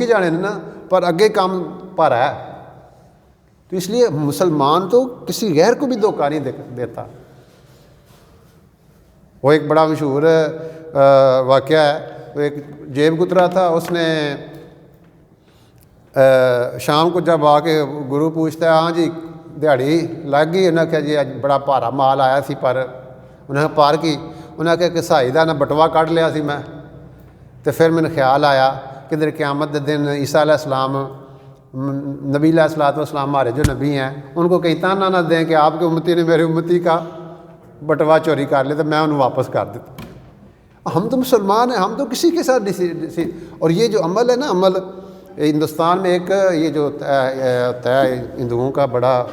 ہی جانے نا پر اگے کام پر ہے. تو اس لیے مسلمان تو کسی غیر کو بھی دھوکہ نہیں دیتا. وہ ایک بڑا مشہور واقعہ ہے. وہ ایک جیب کترا تھا, اس نے شام کو جب آ کے گرو پوچھتا ہے ہاں جی دیہڑی لگ گئی, انہیں کہا جی اج بڑا بھارا مال آیا سی پر انہیں پار کی. انہیں کہا کہ سائی دا نہ بٹوا کਢ لیا سی میں. تو پھر مجھے خیال آیا کہ در قیامت کے دن عیسیٰ علیہ السلام نبی علیہ الصلوۃ والسلام ہمارے جو نبی ہیں ان کو کہیں تانا نہ دیں کہ آپ کے امتی نے میرے امتی کا بٹوا چوری کر لیا, تو میں انہوں واپس کر دیتا. ہم تو مسلمان ہیں, ہم تو کسی کے ساتھ اور یہ جو عمل ہے نا, عمل ہندوستان میں ایک یہ جو ہوتا ہے ہندوؤں کا بڑا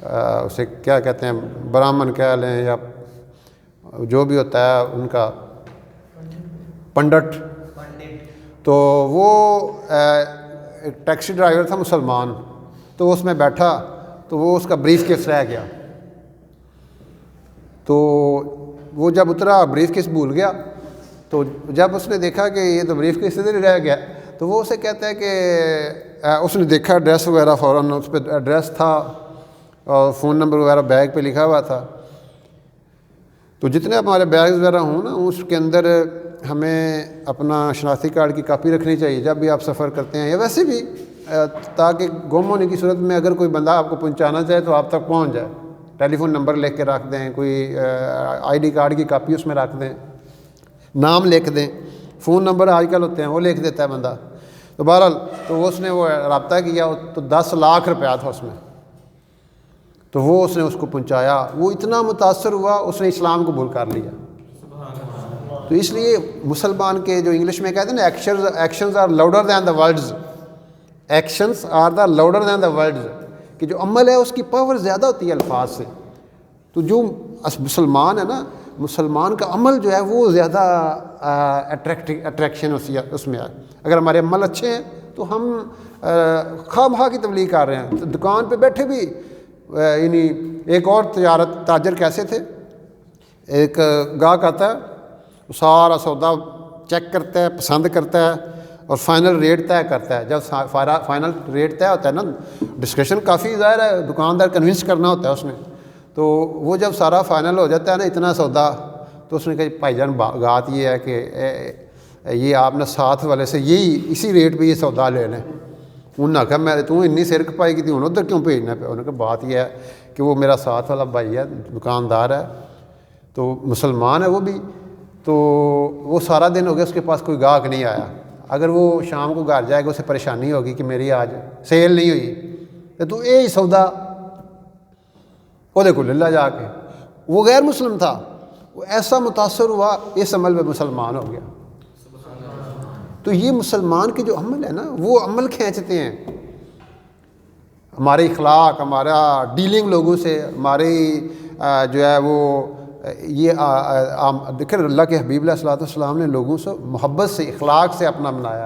اسے کیا کہتے ہیں برہمن کہہ لیں یا جو بھی ہوتا ہے ان کا پنڈت, تو وہ ایک ٹیکسی ڈرائیور تھا مسلمان, تو اس میں بیٹھا تو وہ اس کا بریف کیس رہ گیا. تو وہ جب اترا بریف کیس بھول گیا, تو جب اس نے دیکھا کہ یہ تو بریف کیس ادھر ہی رہ گیا, تو وہ اسے کہتا ہے کہ اس نے دیکھا ایڈریس وغیرہ فوراً اس پہ ایڈریس تھا اور فون نمبر وغیرہ بیگ پہ لکھا ہوا تھا. تو جتنے ہمارے بیگز وغیرہ ہوں نا اس کے اندر ہمیں اپنا شناختی کارڈ کی کاپی رکھنی چاہیے جب بھی آپ سفر کرتے ہیں, یا ویسے بھی تاکہ گم ہونے کی صورت میں اگر کوئی بندہ آپ کو پہنچانا چاہے تو آپ تک پہنچ جائے. ٹیلی فون نمبر لکھ کے رکھ دیں, کوئی آئی ڈی کارڈ کی کاپی اس میں رکھ دیں, نام لکھ دیں, فون نمبر آج کل ہوتے ہیں وہ لکھ دیتا ہے بندہ. تو بہرحال تو اس نے وہ رابطہ کیا تو 10 لاکھ روپیہ تھا اس میں, تو وہ اس نے اس کو پہنچایا. وہ اتنا متاثر ہوا اس نے اسلام قبول کر لیا. تو اس لیے مسلمان کے جو انگلش میں کہتے ہیں نا actions are louder than the words, actions are the louder than the words, کہ جو عمل ہے اس کی پاور زیادہ ہوتی ہے الفاظ سے. تو جو مسلمان ہے نا, مسلمان کا عمل جو ہے وہ زیادہ اٹریکشن اس میں ہے. اگر ہمارے عمل اچھے ہیں تو ہم خواہ بہا کی تبلیغ کر رہے ہیں. دکان پہ بیٹھے بھی یعنی ایک اور تاجر کیسے تھے, ایک گاہک آتا ہے سارا سودا چیک کرتا ہے, پسند کرتا ہے اور فائنل ریٹ طے کرتا ہے. جب فائنل ریٹ طے ہوتا ہے نا, ڈسکشن کافی ظاہر ہے, دکاندار کنونس کرنا ہوتا ہے اس نے. تو وہ جب سارا فائنل ہو جاتا ہے نا اتنا سودا, تو اس نے کہا بھائی جان بات یہ ہے کہ یہ آپ نے ساتھ والے سے اسی ریٹ پہ یہ سودا لے لیں. انہوں نے کہا میں تو اتنی سر کپائی کی تھی, انہوں ادھر کیوں بھیجنا پہ. انہوں نے کہا بات یہ ہے کہ وہ میرا ساتھ والا بھائی ہے, دکاندار ہے, تو مسلمان ہے وہ بھی, تو وہ سارا دن ہو گیا اس کے پاس کوئی گاہک نہیں آیا. اگر وہ شام کو گھر جائے گا اسے پریشانی ہوگی کہ میری آج سیل نہیں ہوئی, تو یہ سودا وہ دیکھو للہ جا کے. وہ غیر مسلم تھا, وہ ایسا متاثر ہوا اس عمل پہ مسلمان ہو گیا. تو یہ مسلمان کے جو عمل ہے نا وہ عمل کھینچتے ہیں. ہمارے اخلاق, ہمارا ڈیلنگ لوگوں سے, ہماری جو ہے وہ یہ دیکھیں اللہ کے حبیب علیہ الصلوۃ والسلام نے لوگوں سے محبت سے اخلاق سے اپنا بنایا.